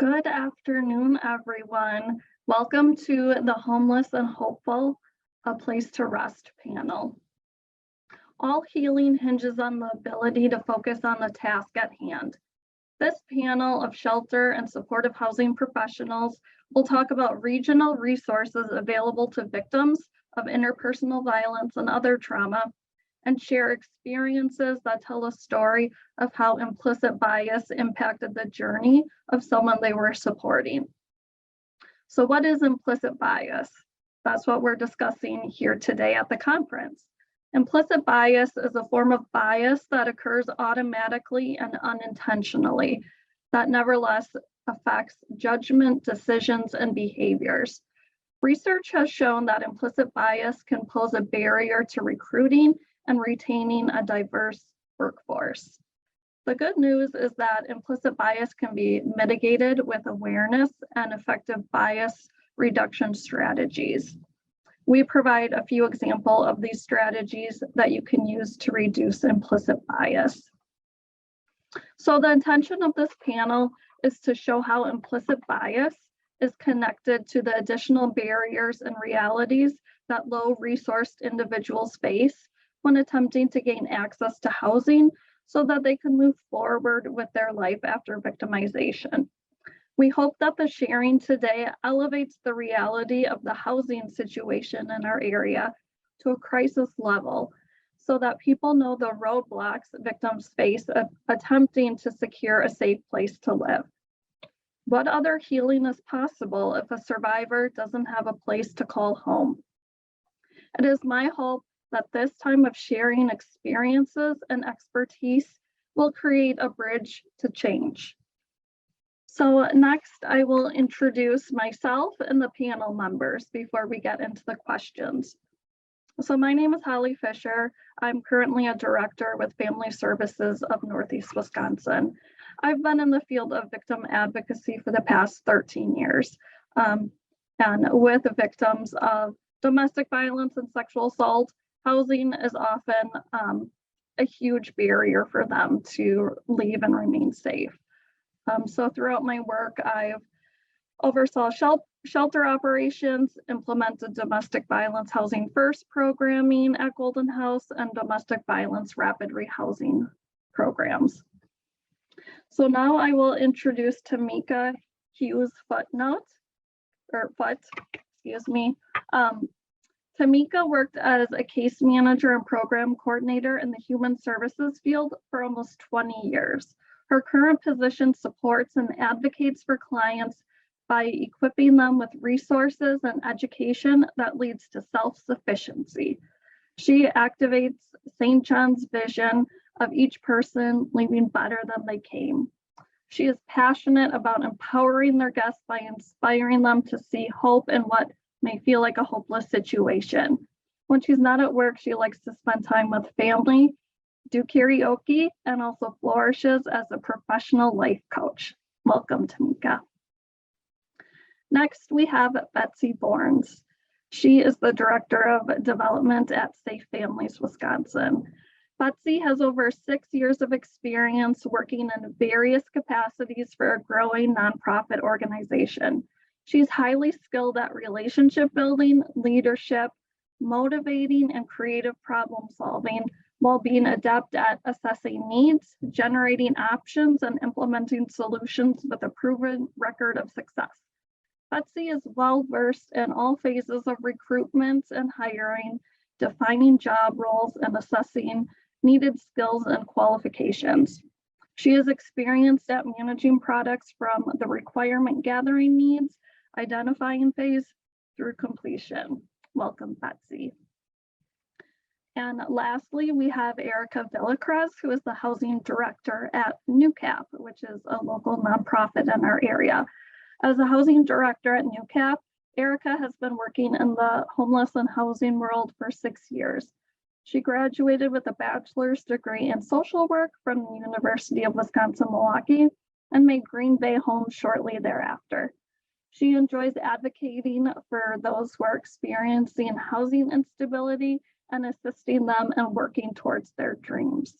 Good afternoon, everyone. Welcome to the Homeless and Hopeful, A Place to Rest panel. All healing hinges on the ability to focus on the task at hand. This panel of shelter and supportive housing professionals will talk about regional resources available to victims of interpersonal violence and other trauma, and share experiences that tell a story of how implicit bias impacted the journey of someone they were supporting. So what is implicit bias? That's what we're discussing here today at the conference. Implicit bias is a form of bias that occurs automatically and unintentionally, that nevertheless affects judgment, decisions, and behaviors. Research has shown that implicit bias can pose a barrier to recruiting and retaining a diverse workforce. The good news is that implicit bias can be mitigated with awareness and effective bias reduction strategies. We provide a few examples of these strategies that you can use to reduce implicit bias. So the intention of this panel is to show how implicit bias is connected to the additional barriers and realities that low-resourced individuals face when attempting to gain access to housing so that they can move forward with their life after victimization. We hope that the sharing today elevates the reality of the housing situation in our area to a crisis level so that people know the roadblocks victims face of attempting to secure a safe place to live. What other healing is possible if a survivor doesn't have a place to call home? It is my hope that this time of sharing experiences and expertise will create a bridge to change. So next, I will introduce myself and the panel members before we get into the questions. So my name is Holly Fisher. I'm currently a director with Family Services of Northeast Wisconsin. I've been in the field of victim advocacy for the past 13 years, and with victims of domestic violence and sexual assault. Housing is often a huge barrier for them to leave and remain safe. So throughout my work, I've oversaw shelter operations, implemented domestic violence housing first programming at Golden House, and domestic violence rapid rehousing programs. So now I will introduce Tamika Hughes Foote, excuse me. Tamika worked as a case manager and program coordinator in the human services field for almost 20 years. Her current position supports and advocates for clients by equipping them with resources and education that leads to self-sufficiency. She activates St. John's vision of each person leaving better than they came. She is passionate about empowering their guests by inspiring them to see hope in what may feel like a hopeless situation. When she's not at work, she likes to spend time with family, do karaoke, and also flourishes as a professional life coach. Welcome, Tamika. Next, we have Betsy Borns. She is the Director of Development at Safe Families Wisconsin. Betsy has over 6 years of experience working in various capacities for a growing nonprofit organization. She's highly skilled at relationship building, leadership, motivating, and creative problem solving, while being adept at assessing needs, generating options, and implementing solutions with a proven record of success. Betsy is well-versed in all phases of recruitment and hiring, defining job roles, and assessing needed skills and qualifications. She is experienced at managing products from the requirement gathering needs, identifying phase through completion. Welcome, Betsy. And lastly, we have Erica Villacrez, who is the housing director at NewCap, which is a local nonprofit in our area. As a housing director at NewCap, Erica has been working in the homeless and housing world for 6 years. She graduated with a bachelor's degree in social work from the University of Wisconsin-Milwaukee and made Green Bay home shortly thereafter. She enjoys advocating for those who are experiencing housing instability and assisting them in working towards their dreams.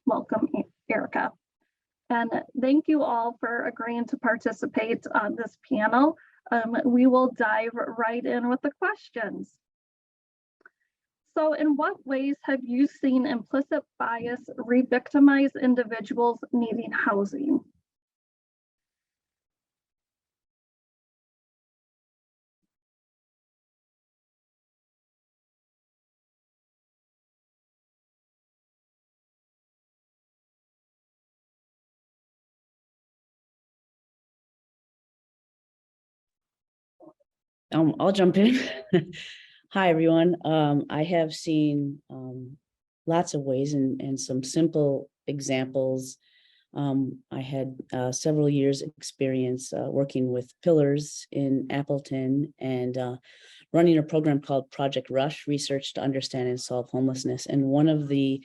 Welcome, Erica. And thank you all for agreeing to participate on this panel. We will dive right in with the questions. So in what ways have you seen implicit bias re-victimize individuals needing housing? I'll jump in. Hi, everyone. I have seen lots of ways and some simple examples. I had several years experience working with Pillars in Appleton and running a program called Project Rush, Research to Understand and Solve Homelessness. And one of the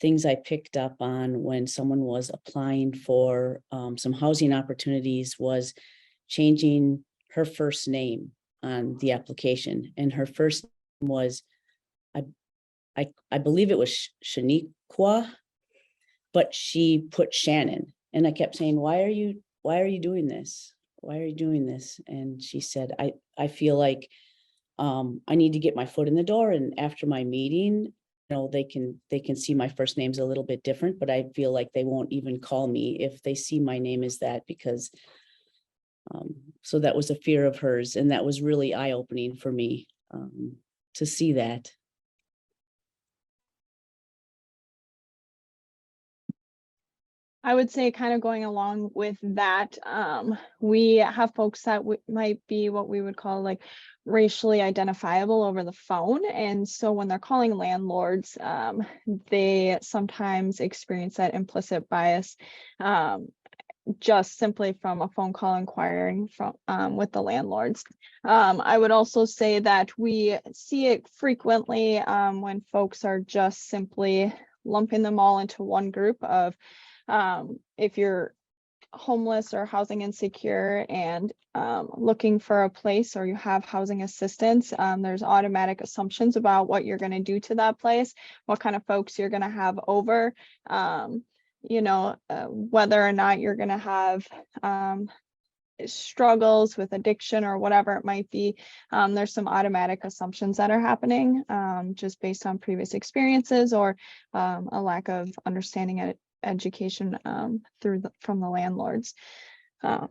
things I picked up on when someone was applying for some housing opportunities was changing her first name on the application, and her first name was, I believe it was Shaniqua, but she put Shannon, and I kept saying, why are you doing this? Why are you doing this? And she said, I feel like I need to get my foot in the door, and after my meeting, they can see my first name's a little bit different, but I feel like they won't even call me if they see my name as that, because so that was a fear of hers, and that was really eye-opening for me to see that. I would say, kind of going along with that, we have folks that might be what we would call like racially identifiable over the phone. And so when they're calling landlords, they sometimes experience that implicit bias just simply from a phone call inquiring from with the landlords. I would also say that we see it frequently when folks are just simply lumping them all into one group of if you're homeless or housing insecure and looking for a place, or you have housing assistance, there's automatic assumptions about what you're going to do to that place, what kind of folks you're going to have over, whether or not you're going to have struggles with addiction or whatever it might be. There's some automatic assumptions that are happening just based on previous experiences or a lack of understanding and education from the landlords. I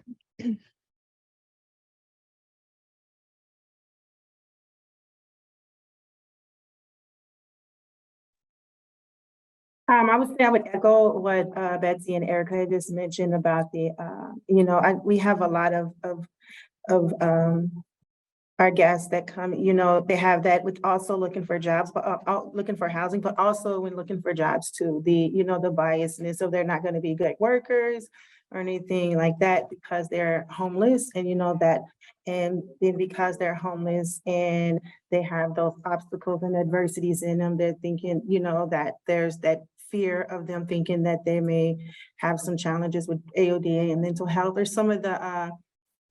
would echo what Betsy and Erica had just mentioned about the, we have a lot of our guests that come, they have that with also looking for jobs, but looking for housing, but also when looking for jobs too, the biasness of they're not going to be good workers or anything like that because they're homeless, and and then because they're homeless and they have those obstacles and adversities in them, they're thinking, that there's that fear of them thinking that they may have some challenges with AODA and mental health, or some of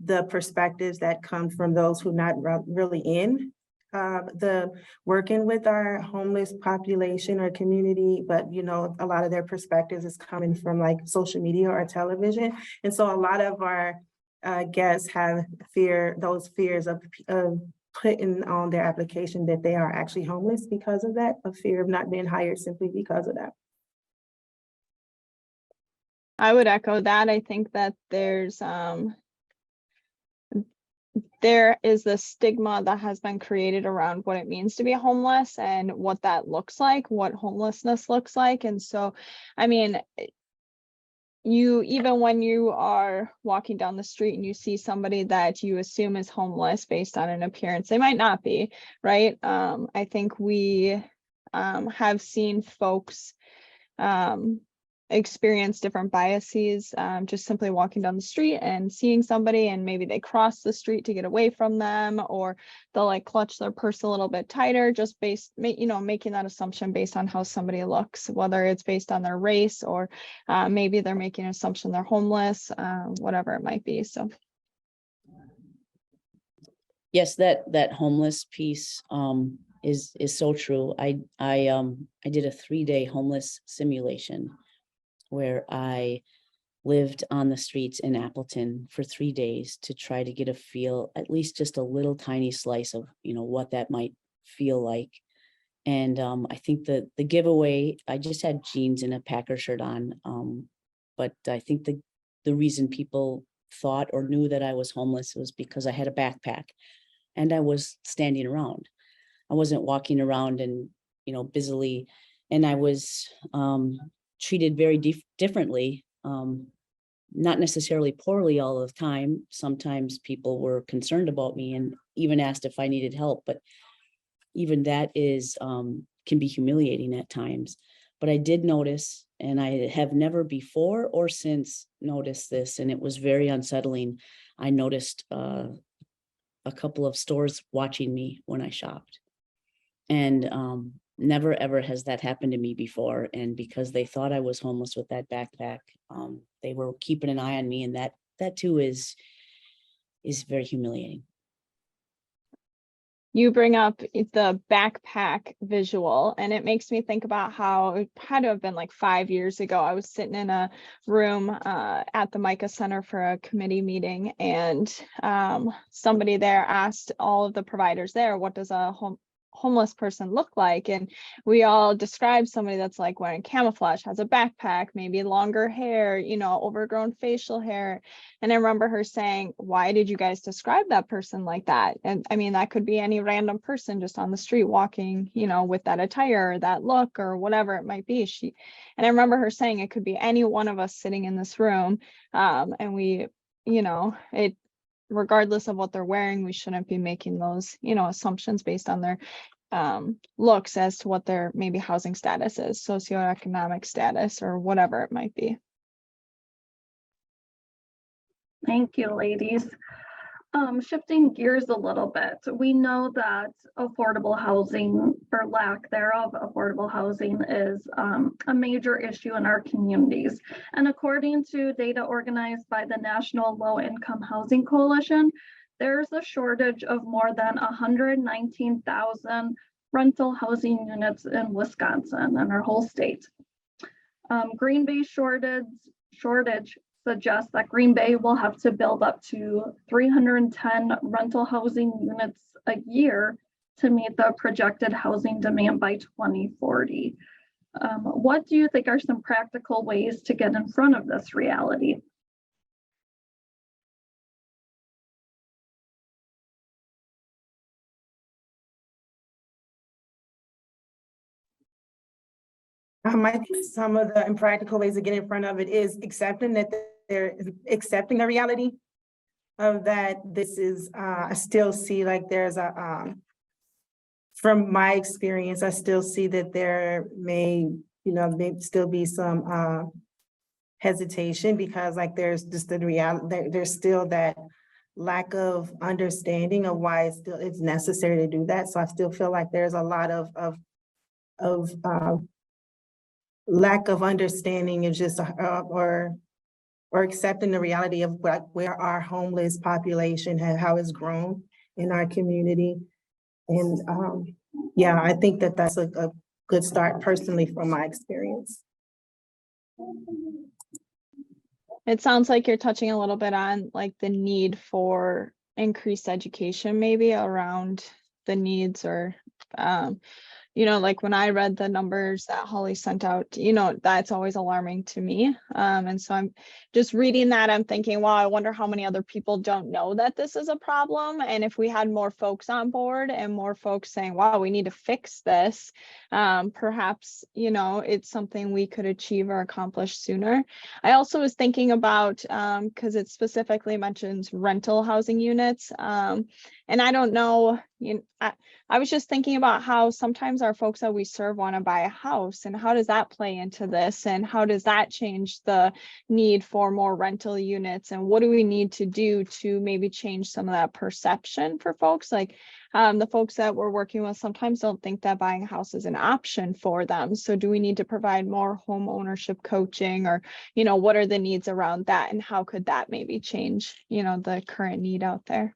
the perspectives that come from those who not really in the working with our homeless population or community, but a lot of their perspectives is coming from like social media or television. And so a lot of our guests have those fears of putting on their application that they are actually homeless because of that, a fear of not being hired simply because of that. I would echo that. I think that there is this stigma that has been created around what it means to be homeless and what that looks like, what homelessness looks like. And so, I mean, even when you are walking down the street and you see somebody that you assume is homeless based on an appearance, they might not be, right? I think we have seen folks experience different biases just simply walking down the street and seeing somebody, and maybe they cross the street to get away from them, or they'll like clutch their purse a little bit tighter just making that assumption based on how somebody looks, whether it's based on their race or maybe they're making an assumption they're homeless, whatever it might be. So Yes, that homeless piece is so true. I did a 3-day homeless simulation where I lived on the streets in Appleton for 3 days to try to get a feel, at least just a little tiny slice of, what that might feel like. And I think that the giveaway, I just had jeans and a Packer shirt on. But I think the reason people thought or knew that I was homeless was because I had a backpack and I was standing around. I wasn't walking around and, busily, and I was treated very differently. Not necessarily poorly all the time. Sometimes people were concerned about me and even asked if I needed help, but even that is can be humiliating at times. But I did notice, and I have never before or since noticed this, and it was very unsettling. I noticed a couple of stores watching me when I shopped, and never ever has that happened to me before. And because they thought I was homeless with that backpack, they were keeping an eye on me, and that too is very humiliating. You bring up the backpack visual, and it makes me think about how it had to have been like 5 years ago. I was sitting in a room at the Micah Center for a committee meeting, and somebody there asked all of the providers there, what does a homeless person look like? And we all described somebody that's like wearing camouflage, has a backpack, maybe longer hair, overgrown facial hair. And I remember her saying, why did you guys describe that person like that? And I mean, that could be any random person just on the street walking, with that attire or that look or whatever it might be. And I remember her saying it could be any one of us sitting in this room. And we, it, regardless of what they're wearing, we shouldn't be making those, assumptions based on their looks as to what their maybe housing status is, socioeconomic status, or whatever it might be. Thank you, ladies. Shifting gears a little bit, we know that affordable housing, or lack thereof affordable housing, is a major issue in our communities. And according to data organized by the National Low Income Housing Coalition, there's a shortage of more than 119,000 rental housing units in Wisconsin and our whole state. Green Bay shortage suggests that Green Bay will have to build up to 310 rental housing units a year to meet the projected housing demand by 2040. What do you think are some practical ways to get in front of this reality? I think some of the impractical ways to get in front of it is accepting that accepting the reality of that. This is, I still see like there's from my experience, I still see that there may still be some hesitation, because like there's just the reality, there's still that lack of understanding of why it's necessary to do that. So I still feel like there's a lot of lack of understanding of just or accepting the reality of where our homeless population how it's grown in our community. And yeah, I think that that's a good start personally from my experience. It sounds like you're touching a little bit on like the need for increased education, maybe around the needs, or like when I read the numbers that Holly sent out, that's always alarming to me. And so I'm just reading that, I'm thinking, wow, I wonder how many other people don't know that this is a problem. And if we had more folks on board and more folks saying, wow, we need to fix this, perhaps, it's something we could achieve or accomplish sooner. I also was thinking about, because it specifically mentions rental housing units. And I don't know, I was just thinking about how sometimes our folks that we serve want to buy a house, and how does that play into this, and how does that change the need for more rental units, and what do we need to do to maybe change some of that perception for folks? Like the folks that we're working with sometimes don't think that buying a house is an option for them. So do we need to provide more home ownership coaching, or what are the needs around that, and how could that maybe change the current need out there?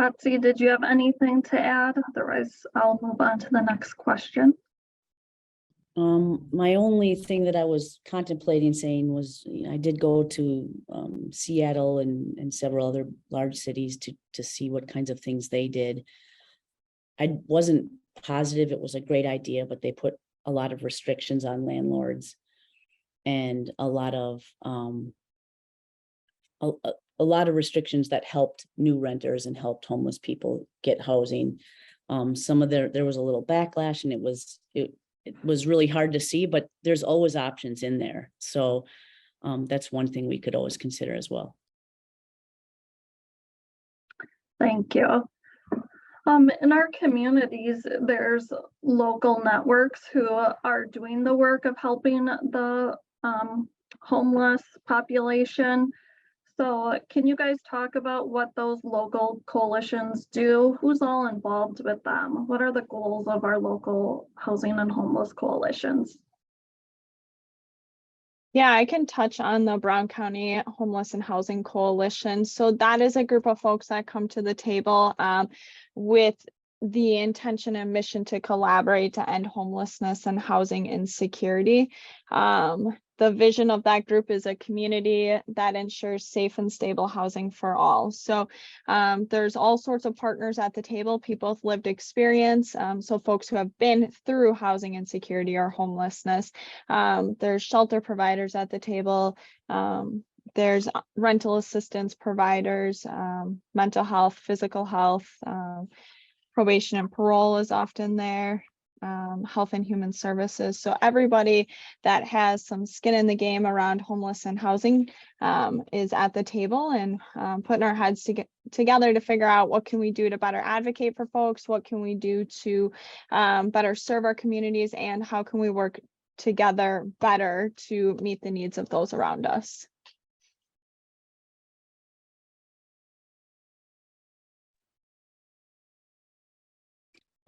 Betsy, did you have anything to add? Otherwise, I'll move on to the next question. My only thing that I was contemplating saying was, I did go to Seattle and several other large cities to see what kinds of things they did. I wasn't positive it was a great idea, but they put a lot of restrictions on landlords and a lot of restrictions that helped new renters and helped homeless people get housing. Some of there was a little backlash, and it was really hard to see, but there's always options in there. So that's one thing we could always consider as well. Thank you. In our communities, there's local networks who are doing the work of helping the homeless population. So can you guys talk about what those local coalitions do? Who's all involved with them? What are the goals of our local housing and homeless coalitions? Yeah, I can touch on the Brown County Homeless and Housing Coalition. So that is a group of folks that come to the table with the intention and mission to collaborate to end homelessness and housing insecurity. The vision of that group is a community that ensures safe and stable housing for all. So there's all sorts of partners at the table, people with lived experience. So folks who have been through housing insecurity or homelessness. There's shelter providers at the table. There's rental assistance providers, mental health, physical health, probation and parole is often there. Health and Human Services. So everybody that has some skin in the game around homeless and housing is at the table and putting our heads together to figure out what can we do to better advocate for folks, what can we do to better serve our communities, and how can we work together better to meet the needs of those around us.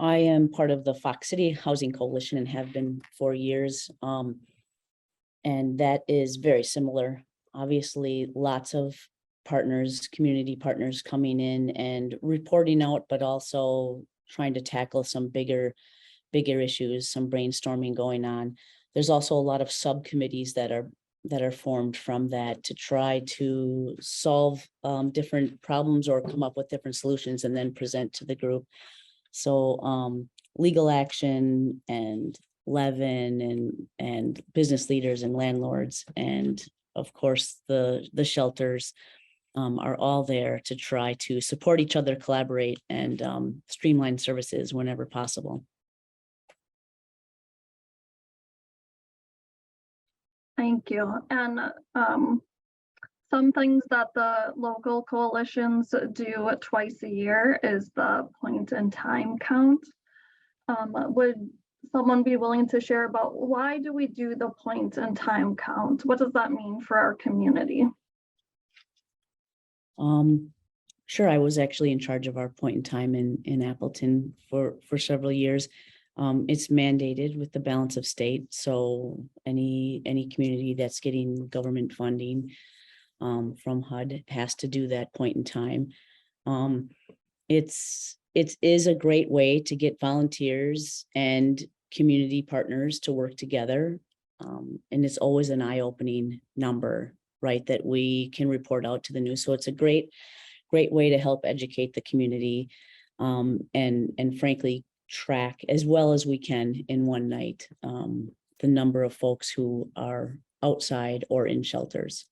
I am part of the Fox City Housing Coalition and have been for years. And that is very similar. Obviously, lots of partners, community partners coming in and reporting out, but also trying to tackle some bigger issues, some brainstorming going on. There's also a lot of subcommittees that are formed from that to try to solve different problems or come up with different solutions and then present to the group. So legal action and Levin and business leaders and landlords, and of course the shelters are all there to try to support each other, collaborate, and streamline services whenever possible. Thank you. And some things that the local coalitions do twice a year is the point in time count. Would someone be willing to share about why do we do the point in time count? What does that mean for our community? Sure, I was actually in charge of our point in time in Appleton for several years. It's mandated with the balance of state. So any community that's getting government funding from HUD has to do that point in time. It is a great way to get volunteers and community partners to work together. And it's always an eye-opening number, right, that we can report out to the news. So it's a great way to help educate the community and frankly track as well as we can in one night the number of folks who are outside or in shelters.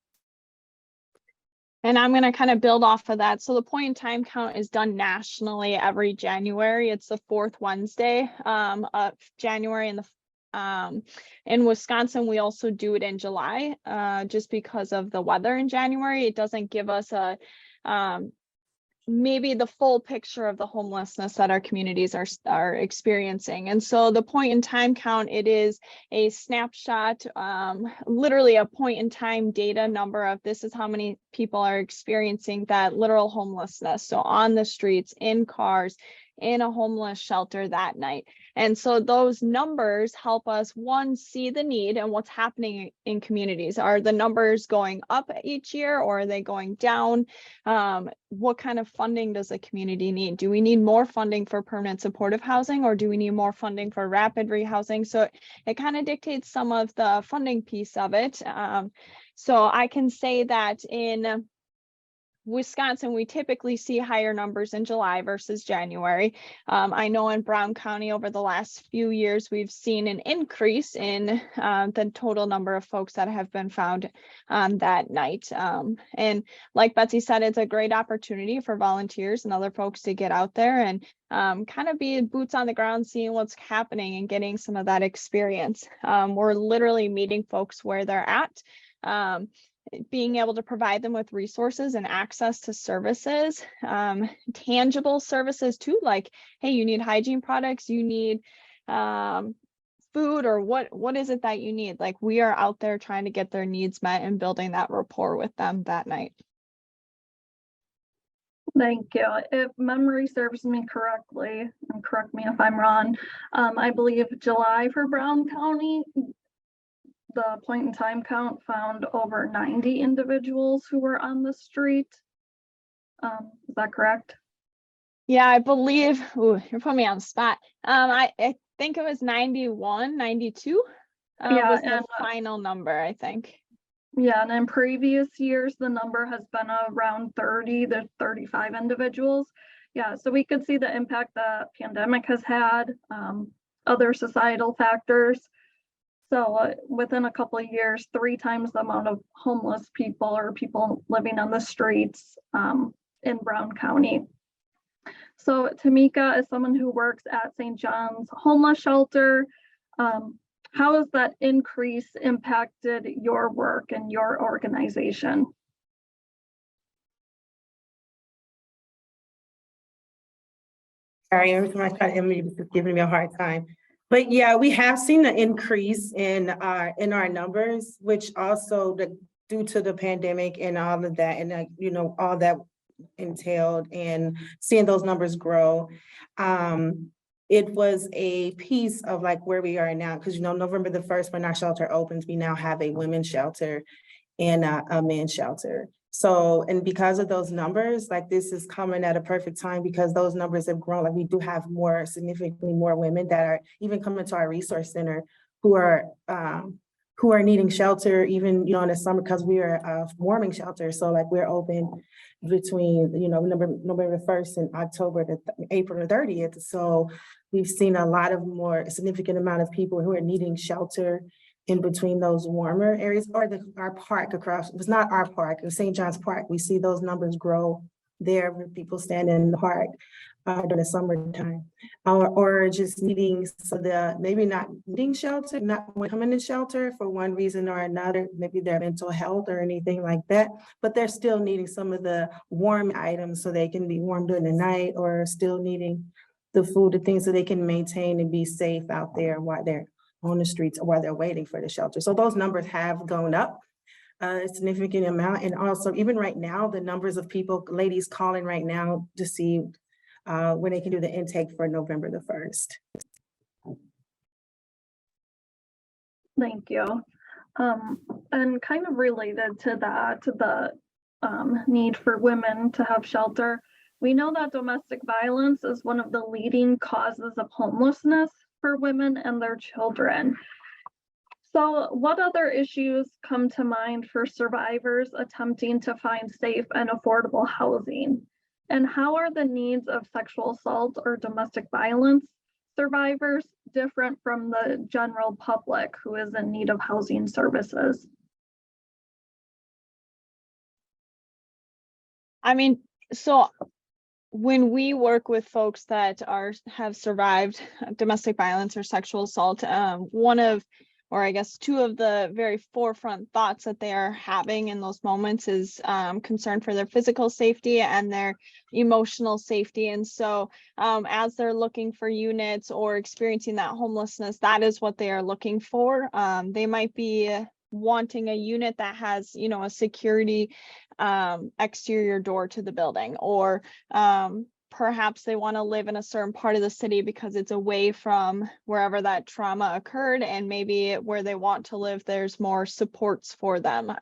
And I'm going to kind of build off of that. So the point in time count is done nationally every January. It's the fourth Wednesday of January. And in Wisconsin, we also do it in July just because of the weather in January. It doesn't give us a maybe the full picture of the homelessness that our communities are experiencing. And so the point in time count, it is a snapshot, literally a point in time data number of this is how many people are experiencing that literal homelessness. So on the streets, in cars, in a homeless shelter that night. And so those numbers help us, one, see the need and what's happening in communities. Are the numbers going up each year, or are they going down? What kind of funding does the community need? Do we need more funding for permanent supportive housing, or do we need more funding for rapid rehousing? So it kind of dictates some of the funding piece of it. So I can say that in Wisconsin, we typically see higher numbers in July versus January. I know in Brown County over the last few years, we've seen an increase in the total number of folks that have been found on that night. And like Betsy said, it's a great opportunity for volunteers and other folks to get out there and kind of be boots on the ground, seeing what's happening and getting some of that experience. We're literally meeting folks where they're at. Being able to provide them with resources and access to services, tangible services too, like, hey, you need hygiene products, you need food, or what is it that you need? Like, we are out there trying to get their needs met and building that rapport with them that night. Thank you. If memory serves me correctly, and correct me if I'm wrong, I believe July for Brown County, the point in time count found over 90 individuals who were on the street. Is that correct? Yeah, I believe, ooh, you're putting me on the spot. I think it was 91, 92 Yeah, was the and final number, I think. yeah, and in previous years, the number has been around 30 to 35 individuals. Yeah, so we could see the impact the pandemic has had, other societal factors. So within a couple of years, 3 times the amount of homeless people or people living on the streets in Brown County. So Tamika, as someone who works at St. John's Homeless Shelter, how has that increase impacted your work and your organization? Sorry, every time I try to unmute, it's giving me a hard time. But yeah, we have seen an increase in our numbers, which also due to the pandemic and all of that, and you know, all that entailed, and seeing those numbers grow. It was a piece of like where we are now, because you know, November the 1st, when our shelter opens, we now have a women's shelter and a men's shelter. So, and because of those numbers, like this is coming at a perfect time because those numbers have grown. Like we do have significantly more women that are even coming to our resource center who are needing shelter, even, you know, in the summer, because we are a warming shelter. So like we're open between, you know, November 1st and October to April 30th. So we've seen a lot of more significant amount of people who are needing shelter in between those warmer areas, or our park across, it was not our park, it was St. John's Park. We see those numbers grow there with people standing in the park during the summertime, or just needing, maybe not needing shelter, not coming to shelter for one reason or another, maybe their mental health or anything like that, but they're still needing some of the warm items so they can be warm during the night, or still needing the food, the things so they can maintain and be safe out there while they're on the streets or while they're waiting for the shelter. So those numbers have gone up a significant amount. And also even right now, the numbers of people, ladies calling right now to see when they can do the intake for November the 1st. Thank you. And kind of related to that, the need for women to have shelter, we know that domestic violence is one of the leading causes of homelessness for women and their children. So what other issues come to mind for survivors attempting to find safe and affordable housing? And how are the needs of sexual assault or domestic violence survivors different from the general public who is in need of housing services? I mean, so when we work with folks that have survived domestic violence or sexual assault, two of the very forefront thoughts that they are having in those moments is concern for their physical safety and their emotional safety. And so as they're looking for units or experiencing that homelessness, that is what they are looking for. They might be wanting a unit that has, a security exterior door to the building, or perhaps they want to live in a certain part of the city because it's away from wherever that trauma occurred, and maybe where they want to live, there's more supports for them,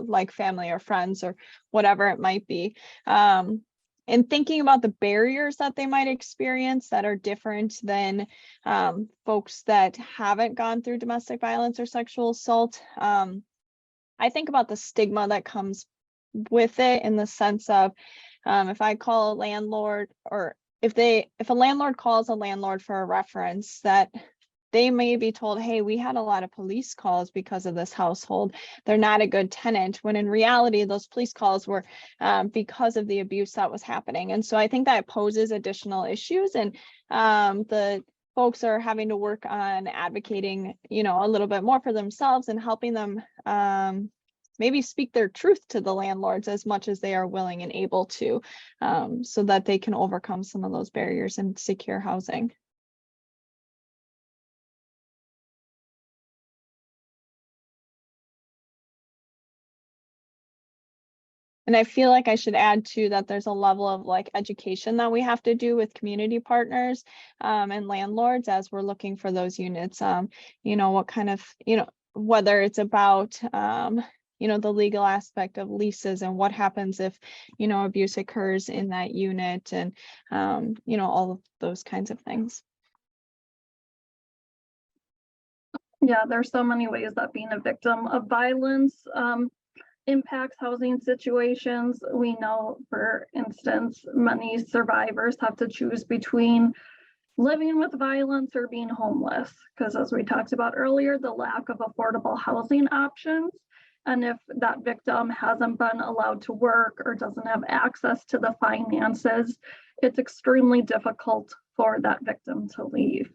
like family or friends or whatever it might be. And thinking about the barriers that they might experience that are different than folks that haven't gone through domestic violence or sexual assault. I think about the stigma that comes with it, in the sense of if I call a landlord, or if a landlord calls a landlord for a reference, that they may be told, hey, we had a lot of police calls because of this household, they're not a good tenant, when in reality those police calls were because of the abuse that was happening. And so I think that poses additional issues, and the folks are having to work on advocating, a little bit more for themselves, and helping them maybe speak their truth to the landlords as much as they are willing and able to, so that they can overcome some of those barriers and secure housing. And I feel like I should add too that there's a level of like education that we have to do with community partners and landlords as we're looking for those units. What kind of, whether it's about the legal aspect of leases, and what happens if abuse occurs in that unit, and all of those kinds of things. Yeah, there's so many ways that being a victim of violence impacts housing situations. We know, for instance, many survivors have to choose between living with violence or being homeless, because as we talked about earlier, the lack of affordable housing options. And if that victim hasn't been allowed to work or doesn't have access to the finances, it's extremely difficult for that victim to leave.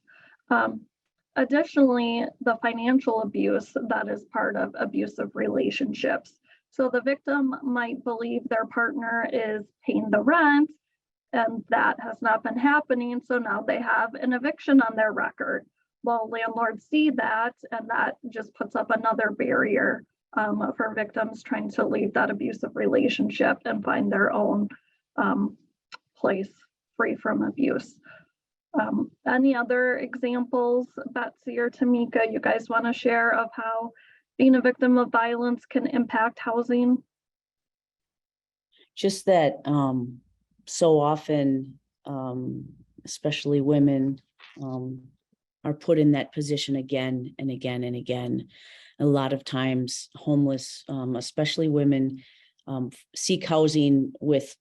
Additionally, the financial abuse that is part of abusive relationships. So the victim might believe their partner is paying the rent, and that has not been happening. So now they have an eviction on their record. Well, landlords see that, and that just puts up another barrier for victims trying to leave that abusive relationship and find their own place free from abuse. Any other examples, Betsy or Tamika, you guys want to share of how being a victim of violence can impact housing? Just that so often, especially women, are put in that position again and again and again. A lot of times homeless, especially women, seek housing with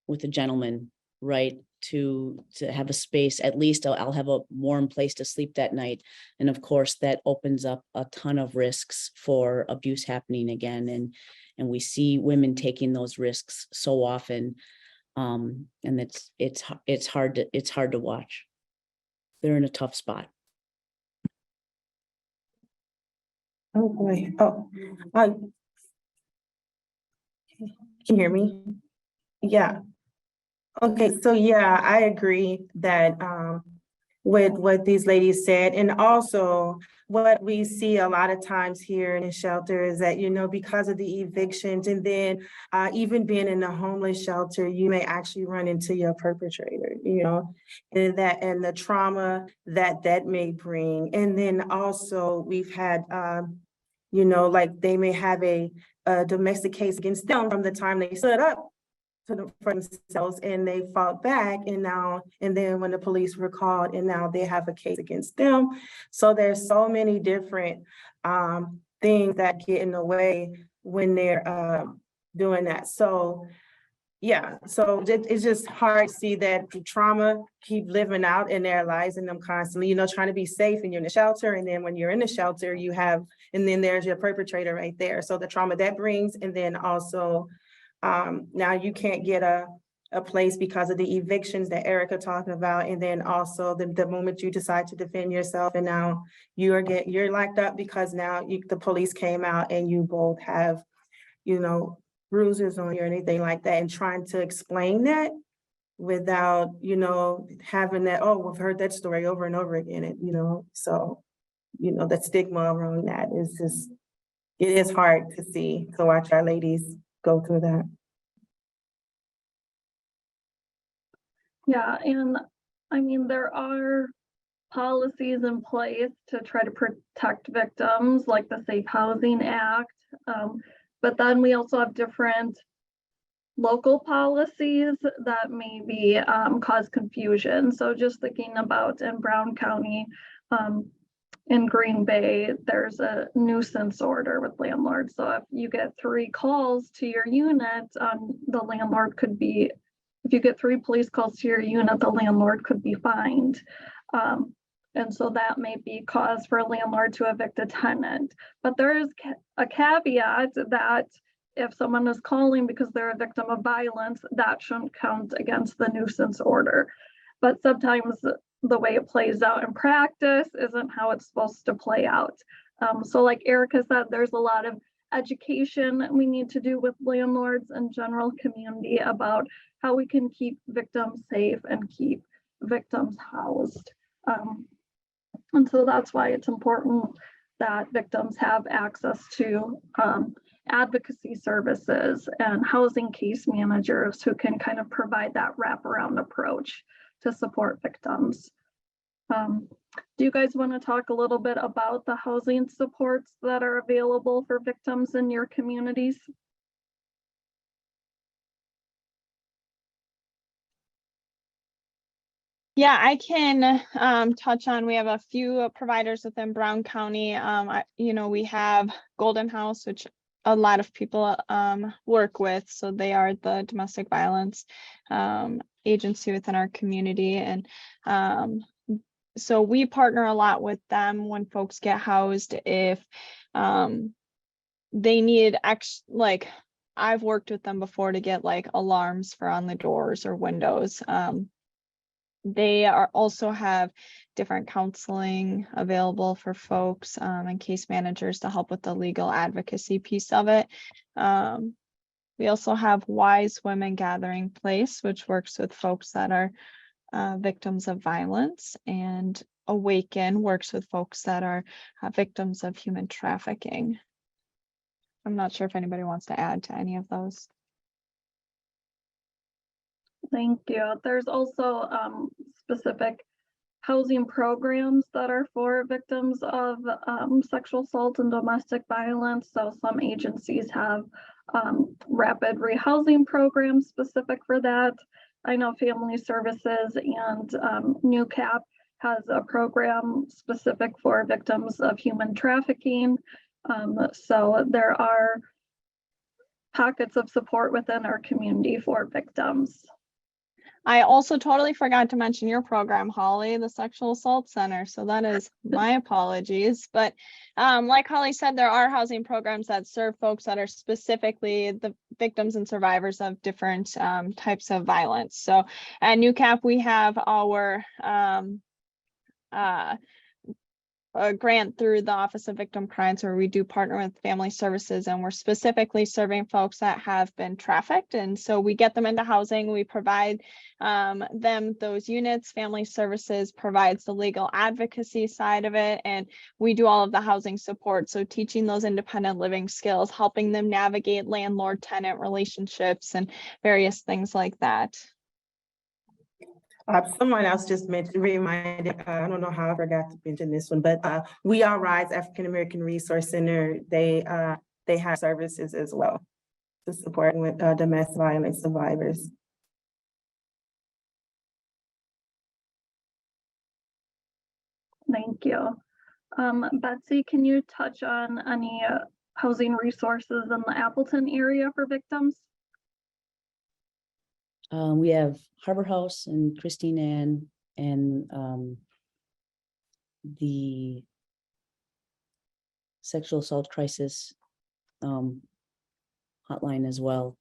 a gentleman, right? To have a space, at least I'll have a warm place to sleep that night. And of course, that opens up a ton of risks for abuse happening again. And we see women taking those risks so often. And it's hard to watch. They're in a tough spot. Oh, boy. Oh, can you hear me? Yeah. Okay, so yeah, I agree that with what these ladies said, and also what we see a lot of times here in the shelter is that, because of the evictions, and then even being in a homeless shelter, you may actually run into your perpetrator, and the trauma that may bring. And then also we've had, like they may have a domestic case against them from the time they stood up for themselves, and they fought back, and then when the police were called, and now they have a case against them. So there's so many different things that get in the way when they're doing that. So yeah, so it's just hard to see that the trauma keep living out in their lives, and them constantly, trying to be safe, and you're in the shelter, and then when you're in the shelter, and then there's your perpetrator right there. So the trauma that brings, and then also now you can't get a place because of the evictions that Erica talked about. And then also the moment you decide to defend yourself, and now you're locked up because now the police came out, and you both have, bruises on you or anything like that, and trying to explain that without, having that, oh, we've heard that story over and over again. And, so, the stigma around that is just, it is hard to watch our ladies go through that. Yeah, and I mean, there are policies in place to try to protect victims, like the Safe Housing Act. But then we also have different local policies that maybe cause confusion. So just thinking about in Brown County, in Green Bay, there's a nuisance order with landlords. So if you get 3 calls to your unit, the landlord could be, if you get 3 police calls to your unit, the landlord could be fined. And so that may be cause for a landlord to evict a tenant. But there is a caveat that if someone is calling because they're a victim of violence, that shouldn't count against the nuisance order. But sometimes the way it plays out in practice isn't how it's supposed to play out. So like Erica said, there's a lot of education we need to do with landlords and general community about how we can keep victims safe and keep victims housed. And so that's why it's important that victims have access to advocacy services and housing case managers who can kind of provide that wraparound approach to support victims. Do you guys want to talk a little bit about the housing supports that are available for victims in your communities? Yeah, I can touch on, we have a few providers within Brown County. We have Golden House, which a lot of people work with. So they are the domestic violence agency within our community. And so we partner a lot with them when folks get housed. If they need like I've worked with them before to get like alarms for on the doors or windows. They also have different counseling available for folks and case managers to help with the legal advocacy piece of it. We also have Wise Women Gathering Place, which works with folks that are victims of violence, and Awaken works with folks that are victims of human trafficking. I'm not sure if anybody wants to add to any of those. Thank you. There's also specific housing programs that are for victims of sexual assault and domestic violence. So some agencies have rapid rehousing programs specific for that. I know Family Services and NewCap has a program specific for victims of human trafficking. So there are pockets of support within our community for victims. I also totally forgot to mention your program, Holly, the Sexual Assault Center. So that is my apologies. But like Holly said, there are housing programs that serve folks that are specifically the victims and survivors of different types of violence. So at NewCap, we have our a grant through the Office of Victim Crimes, where we do partner with Family Services, and we're specifically serving folks that have been trafficked. And so we get them into housing, we provide them those units. Family Services provides the legal advocacy side of it, and we do all of the housing support. So teaching those independent living skills, helping them navigate landlord-tenant relationships and various things like that. Someone else just reminded, I don't know how I forgot to mention this one, but We Are Rise African American Resource Center, they have services as well to support with domestic violence survivors. Thank you. Betsy, can you touch on any housing resources in the Appleton area for victims? We have Harbor House and Christine Ann, and the sexual assault crisis hotline as well.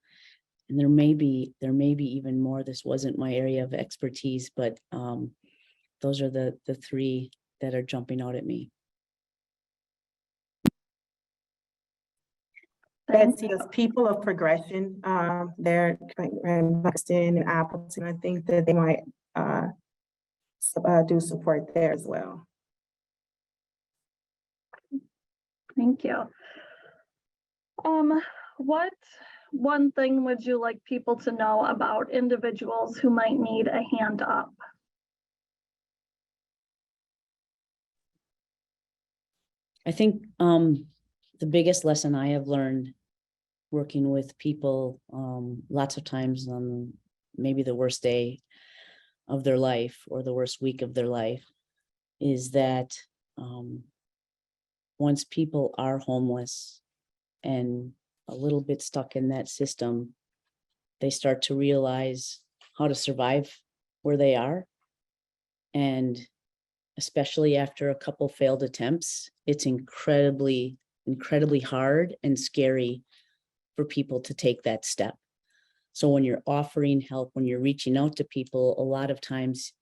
And there may be even more. This wasn't my area of expertise, but those are the 3 that are jumping out at me. Betsy, those People of Progression, they're in Buxton and Appleton. I think that they might do support there as well. Thank you. one thing would you like people to know about individuals who might need a hand up? I think the biggest lesson I have learned working with people lots of times on maybe the worst day of their life or the worst week of their life is that once people are homeless and a little bit stuck in that system, they start to realize how to survive where they are. And especially after a couple failed attempts, it's incredibly hard and scary for people to take that step. So when you're offering help, when you're reaching out to people, a lot of times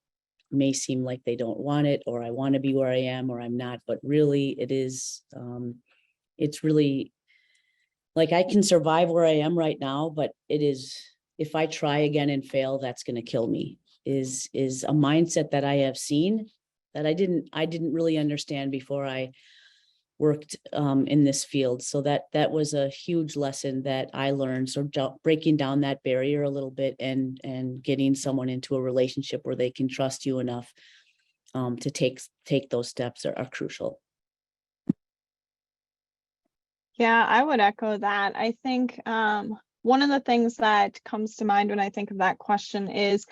may seem like they don't want it, or I want to be where I am, or I'm not, but really it is, it's really like I can survive where I am right now, but it is, if I try again and fail, that's going to kill me, is a mindset that I have seen that I didn't really understand before I worked in this field. So that was a huge lesson that I learned. So breaking down that barrier a little bit and getting someone into a relationship where they can trust you enough to take those steps are crucial. Yeah, I would echo that. I think one of the things that comes to mind when I think of that question is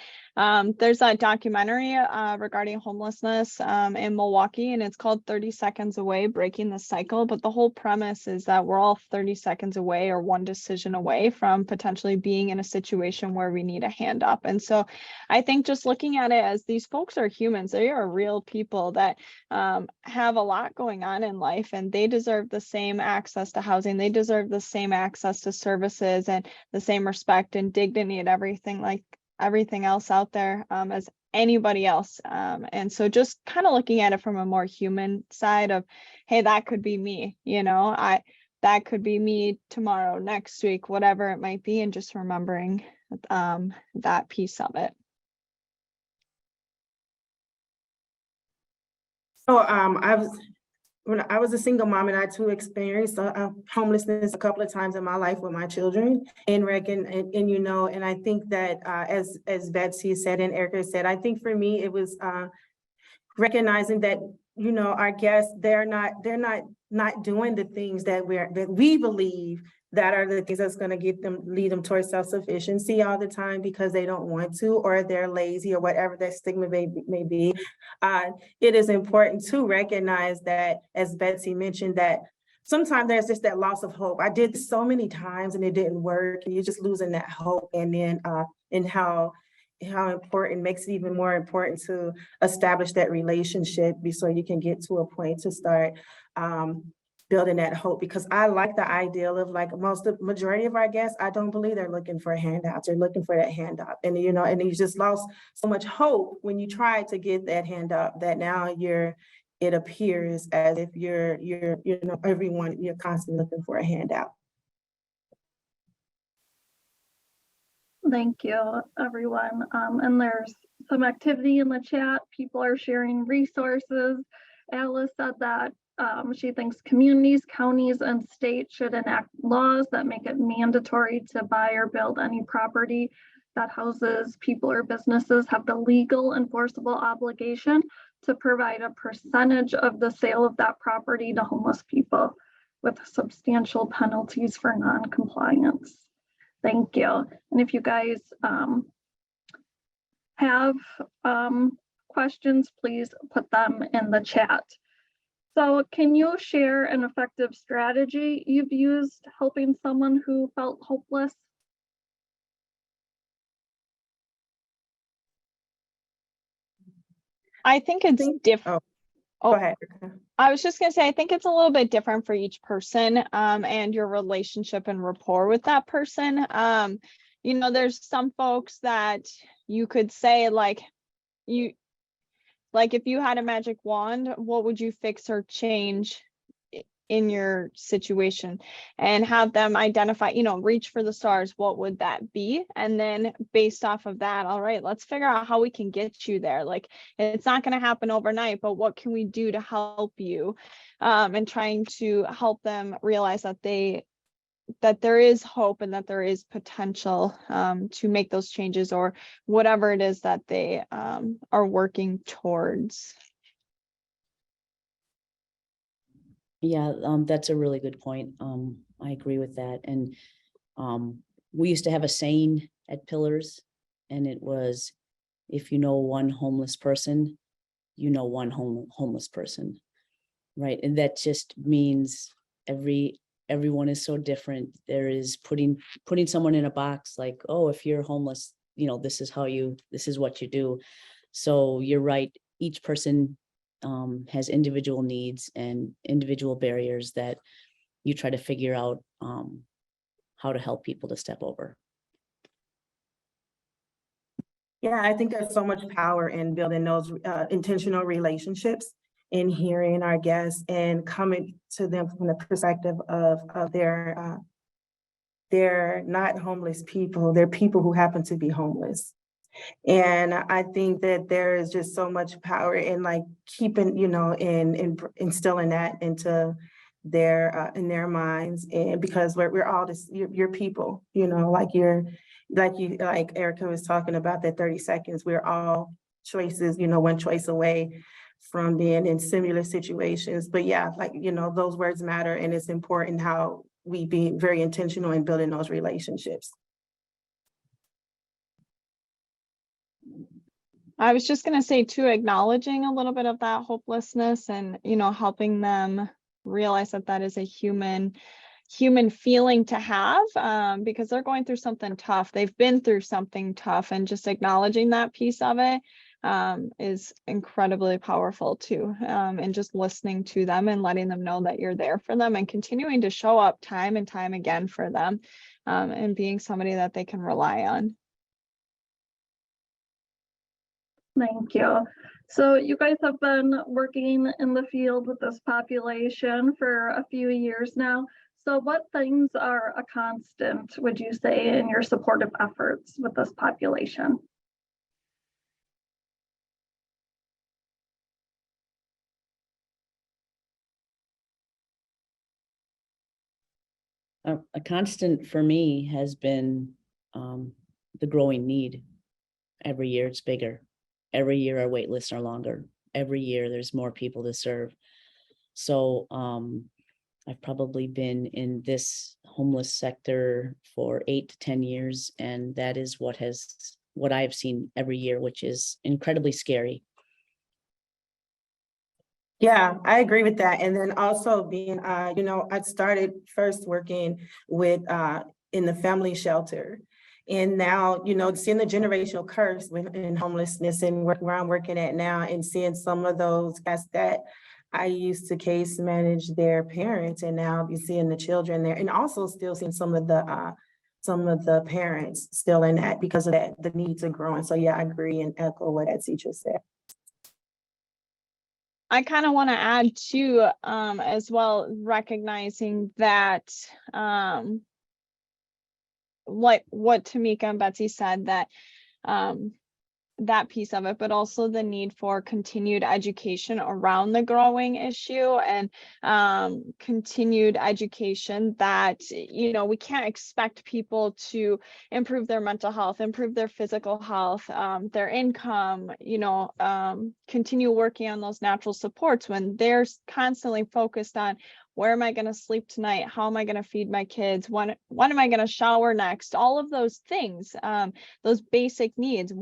there's a documentary regarding homelessness in Milwaukee, and it's called 30 Seconds Away, Breaking the Cycle. But the whole premise is that we're all 30 seconds away or one decision away from potentially being in a situation where we need a hand up. And so I think just looking at it as these folks are humans, they are real people that have a lot going on in life, and they deserve the same access to housing. They deserve the same access to services and the same respect and dignity and everything like everything else out there as anybody else. And so just kind of looking at it from a more human side of, hey, that could be me, that could be me tomorrow, next week, whatever it might be, and just remembering that piece of it. So when I was a single mom, and I too experienced homelessness a couple of times in my life with my children, and I think that as Betsy said and Erica said, I think for me it was recognizing that our guests, they're not doing the things that we believe that are the things that's going to lead them towards self-sufficiency all the time because they don't want to, or they're lazy, or whatever that stigma may be. It is important to recognize that, as Betsy mentioned, that sometimes there's just that loss of hope. I did this so many times and it didn't work, and you're just losing that hope. And then how important, makes it even more important to establish that relationship so you can get to a point to start building that hope. Because I like the ideal of, like, majority of our guests, I don't believe they're looking for handouts. They're looking for that handout. And and you just lost so much hope when you try to get that handout, that now it appears as if you're constantly looking for a handout. Thank you, everyone. And there's some activity in the chat. People are sharing resources. Alice said that she thinks communities, counties, and states should enact laws that make it mandatory to buy or build any property that houses people or businesses have the legal enforceable obligation to provide a percentage of the sale of that property to homeless people, with substantial penalties for non-compliance. Thank you. And if you guys have questions, please put them in the chat. So can you share an effective strategy you've used helping someone who felt hopeless? I think it's different. Go ahead. I was just going to say, I think it's a little bit different for each person and your relationship and rapport with that person. There's some folks that you could say, like if you had a magic wand, what would you fix or change in your situation, and have them identify, reach for the stars, what would that be? And then based off of that, all right, let's figure out how we can get you there. Like, it's not going to happen overnight, but what can we do to help you? And trying to help them realize that they that there is hope and that there is potential to make those changes or whatever it is that they are working towards. Yeah, that's a really good point. I agree with that. And we used to have a saying at Pillars, and it was, if you know one homeless person, you know one homeless person, right? And that just means everyone is so different. There is putting someone in a box like, oh, if you're homeless, this is what you do. So you're right. Each person has individual needs and individual barriers that you try to figure out how to help people to step over. Yeah, I think there's so much power in building those intentional relationships, in hearing our guests and coming to them from the perspective of they're not homeless people, they're people who happen to be homeless. And I think that there is just so much power in like keeping, in instilling that into in their minds. And because we're all just, you're people, like Erica was talking about that 30 seconds, we're all choices, one choice away from being in similar situations. But yeah, those words matter, and it's important how we be very intentional in building those relationships. I was just going to say too, acknowledging a little bit of that hopelessness and, helping them realize that that is a human feeling to have, because they're going through something tough. They've been through something tough, and just acknowledging that piece of it is incredibly powerful too. And just listening to them and letting them know that you're there for them and continuing to show up time and time again for them, and being somebody that they can rely on. Thank you. So you guys have been working in the field with this population for a few years now. So what things are a constant, would you say, in your supportive efforts with this population? A constant for me has been the growing need. Every year it's bigger. Every year our wait lists are longer. Every year there's more people to serve. So I've probably been in this homeless sector for 8 to 10 years, and that is what I've seen every year, which is incredibly scary. Yeah, I agree with that. And then also being, I started first working with in the family shelter. And now, seeing the generational curse in homelessness and where I'm working at now, and seeing some of those guys that I used to case manage their parents, and now be seeing the children there, and also still seeing some of the parents still in that because of that, the needs are growing. So yeah, I agree and echo what that teacher said. I kind of want to add too, as well, recognizing that, like what Tamika and Betsy said, that that piece of it, but also the need for continued education around the growing issue, and continued education that, we can't expect people to improve their mental health, improve their physical health, their income, continue working on those natural supports when they're constantly focused on, where am I going to sleep tonight? How am I going to feed my kids? When am I going to shower next? All of those things, those basic needs.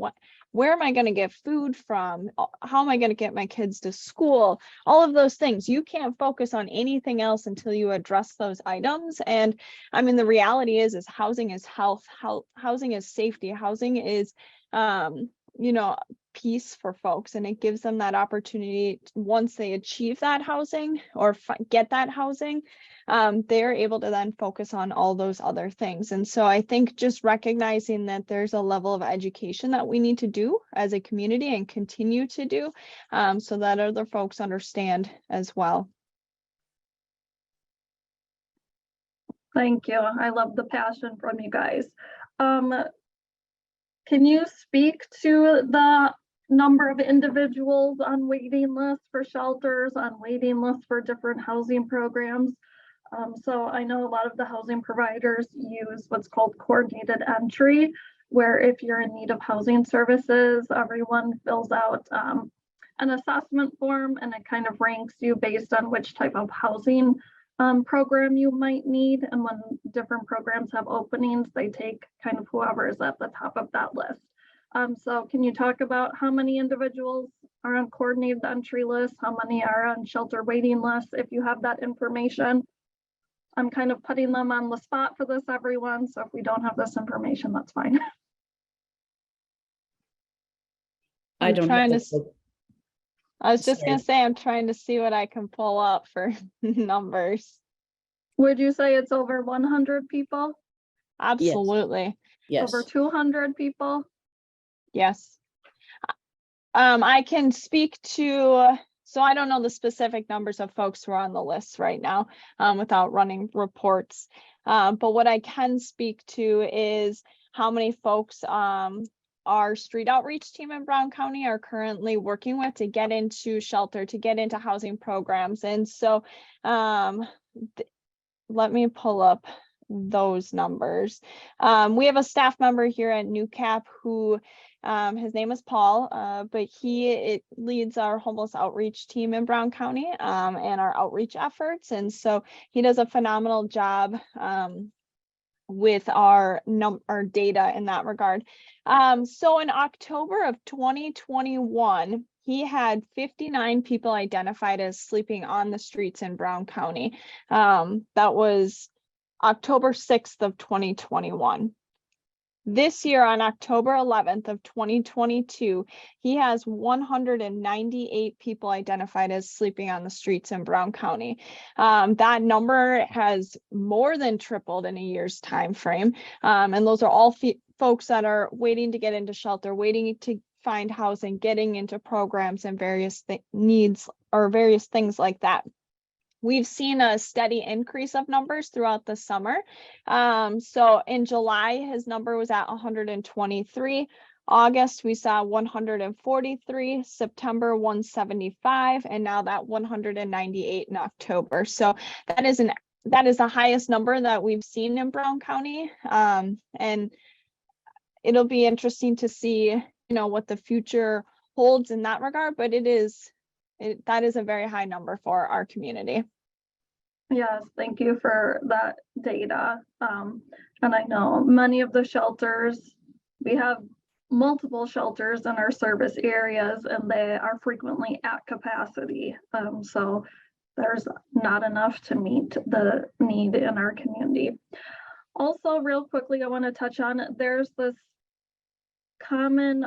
Where am I going to get food from? How am I going to get my kids to school? All of those things. You can't focus on anything else until you address those items. And I mean, the reality is housing is health, housing is safety, housing is, peace for folks, and it gives them that opportunity. Once they achieve that housing or get that housing, they're able to then focus on all those other things. And so I think just recognizing that there's a level of education that we need to do as a community and continue to do, so that other folks understand as well. Thank you. I love the passion from you guys. Can you speak to the number of individuals on waiting lists for shelters, on waiting lists for different housing programs? So I know a lot of the housing providers use what's called coordinated entry, where if you're in need of housing services, everyone fills out an assessment form, and it kind of ranks you based on which type of housing program you might need. And when different programs have openings, they take kind of whoever is at the top of that list. So can you talk about how many individuals are on coordinated entry lists, how many are on shelter waiting lists, if you have that information? I'm kind of putting them on the spot for this, everyone. So if we don't have this information, that's fine. I I'm don't trying have to the- I was just gonna Sorry. say, I'm trying to see what I can pull up for numbers. Would you say it's over 100 people? Absolutely, Over Yes, 200 people? yes. I can speak to, so I don't know the specific numbers of folks who are on the list right now, without running reports. But what I can speak to is how many folks, our street outreach team in Brown County are currently working with to get into shelter, to get into housing programs. And so, let me pull up those numbers. We have a staff member here at NewCap who, his name is Paul, but he leads our homeless outreach team in Brown County, and our outreach efforts. And so he does a phenomenal job with our data in that regard. So in October of 2021, he had 59 people identified as sleeping on the streets in Brown County. That was October 6th of 2021. This year on October 11th of 2022, he has 198 people identified as sleeping on the streets in Brown County. That number has more than tripled in a year's time frame. And those are all folks that are waiting to get into shelter, waiting to find housing, getting into programs and various needs or various things like that. We've seen a steady increase of numbers throughout the summer. So in July, his number was at 123. August, we saw 143, September 175, and now that 198 in October. So that is the highest number that we've seen in Brown County. And it'll be interesting to see, what the future holds in that regard, but that is a very high number for our community. Yes, thank you for that data. And I know many of the shelters, we have multiple shelters in our service areas, and they are frequently at capacity. So there's not enough to meet the need in our community. Also, real quickly, I want to touch on, there's this common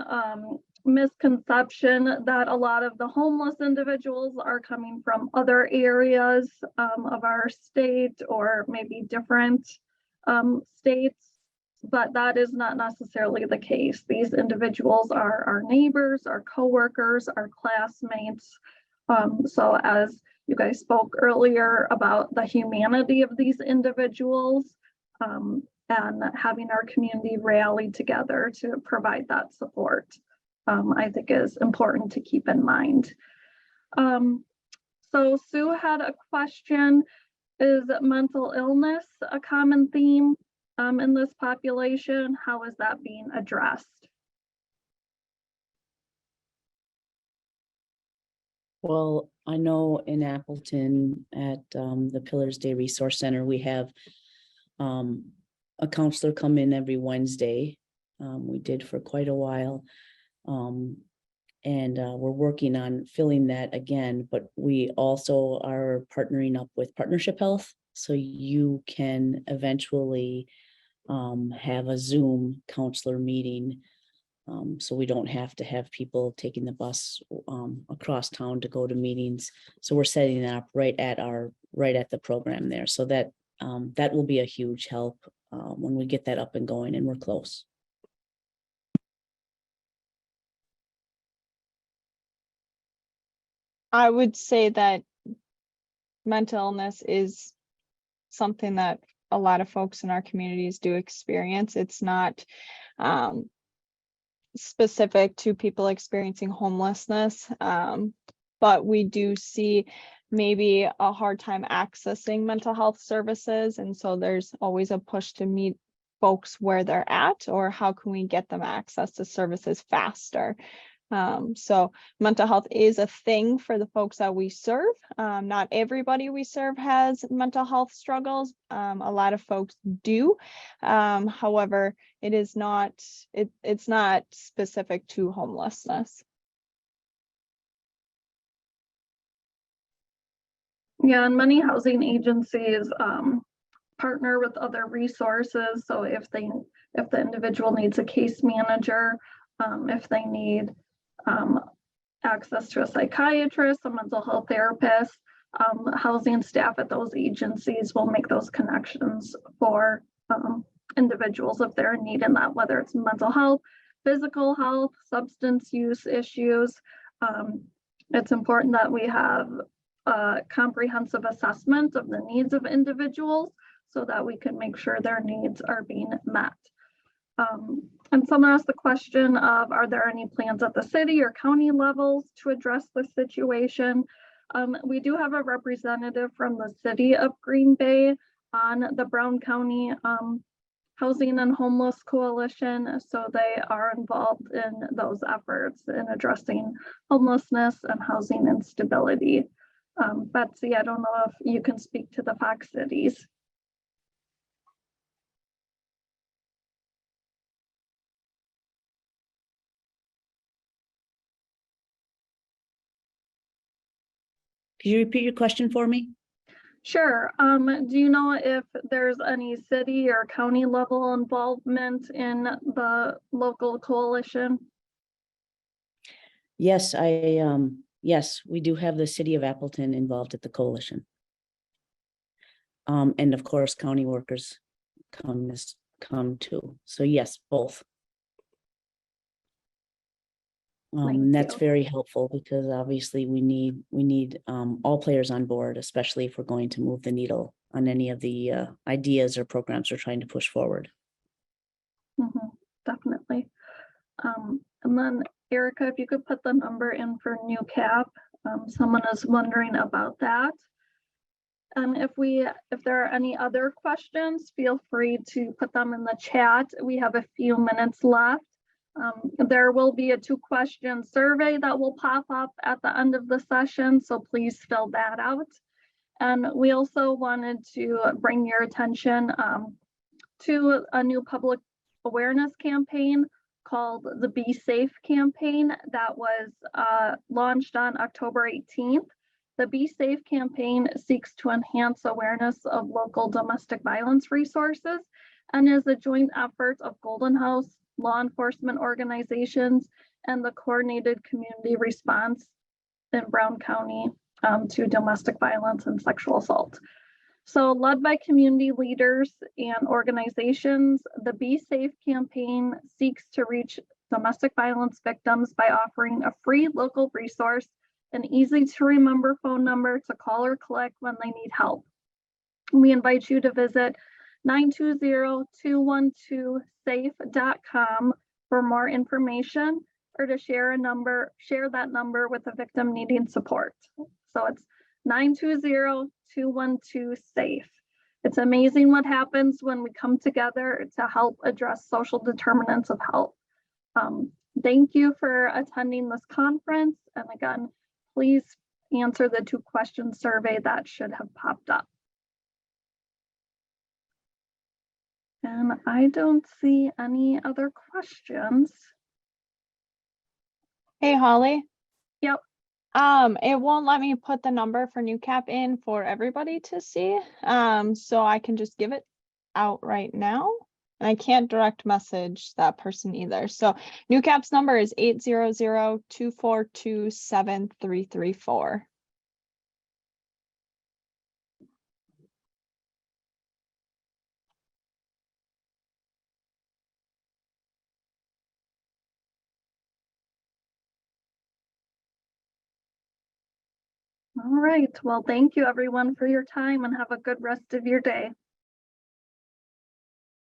misconception that a lot of the homeless individuals are coming from other areas of our state, or maybe different states, but that is not necessarily the case. These individuals are our neighbors, our coworkers, our classmates. So as you guys spoke earlier about the humanity of these individuals, and having our community rally together to provide that support, I think is important to keep in mind. So Sue had a question. Is mental illness a common theme in this population? How is that being addressed? well, I know in Appleton at the Pillars Day Resource Center, we have a counselor come in every Wednesday. We did for quite a while. And we're working on filling that again, but we also are partnering up with Partnership Health. So you can eventually have a Zoom counselor meeting. So we don't have to have people taking the bus across town to go to meetings. So we're setting that up right at the program there. So that that will be a huge help when we get that up and going, and we're close. I would say that mental illness is something that a lot of folks in our communities do experience. It's not specific to people experiencing homelessness, but we do see maybe a hard time accessing mental health services. And so there's always a push to meet folks where they're at, or how can we get them access to services faster? So mental health is a thing for the folks that we serve. Not everybody we serve has mental health struggles. A lot of folks do. However, it is not, it's not specific to homelessness. Yeah, and many housing agencies partner with other resources. So if the individual needs a case manager, if they need access to a psychiatrist, a mental health therapist, housing staff at those agencies will make those connections for individuals if they're in need in that, whether it's mental health, physical health, substance use issues. It's important that we have a comprehensive assessment of the needs of individuals so that we can make sure their needs are being met. And someone asked the question of, are there any plans at the city or county levels to address this situation? We do have a representative from the city of Green Bay on the Brown County Housing and Homeless Coalition. So they are involved in those efforts in addressing homelessness and housing instability. Betsy, I don't know if you can speak to the Fox cities. Could you repeat your question for me? Sure. Do you know if there's any city or county level involvement in the local coalition? Yes, yes, we do have the city of Appleton involved at the coalition. And of course, county workers come too. So yes, both. Thank That's you. very helpful because obviously we need all players on board, especially if we're going to move the needle on any of the ideas or programs we're trying to push forward. Definitely. And then Erica, if you could put the number in for new cap, someone is wondering about that. And if there are any other questions, feel free to put them in the chat. We have a few minutes left. There will be a 2-question survey that will pop up at the end of the session, so please fill that out. And we also wanted to bring your attention to a new public awareness campaign called the Be Safe campaign that was launched on October 18th. The Be Safe campaign seeks to enhance awareness of local domestic violence resources and is a joint effort of Golden House, law enforcement organizations, and the coordinated community response in Brown County to domestic violence and sexual assault. So led by community leaders and organizations, the Be Safe campaign seeks to reach domestic violence victims by offering a free local resource, an easy to remember phone number to call or click when they need help. We invite you to visit 920-212-SAFE.com for more information, or to share that number with a victim needing support. So it's 920-212-SAFE. It's amazing what happens when we come together to help address social determinants of health. Thank you for attending this conference. And again, please answer the 2-question survey that should have popped up. And I don't see any other questions. Hey, Holly. Yep. It won't let me put the number for new cap in for everybody to see. So I can just give it out right now. And I can't direct message that person either. So new cap's number is 800-242-7334. All right. Well, thank you everyone for your time and have a good rest of your day.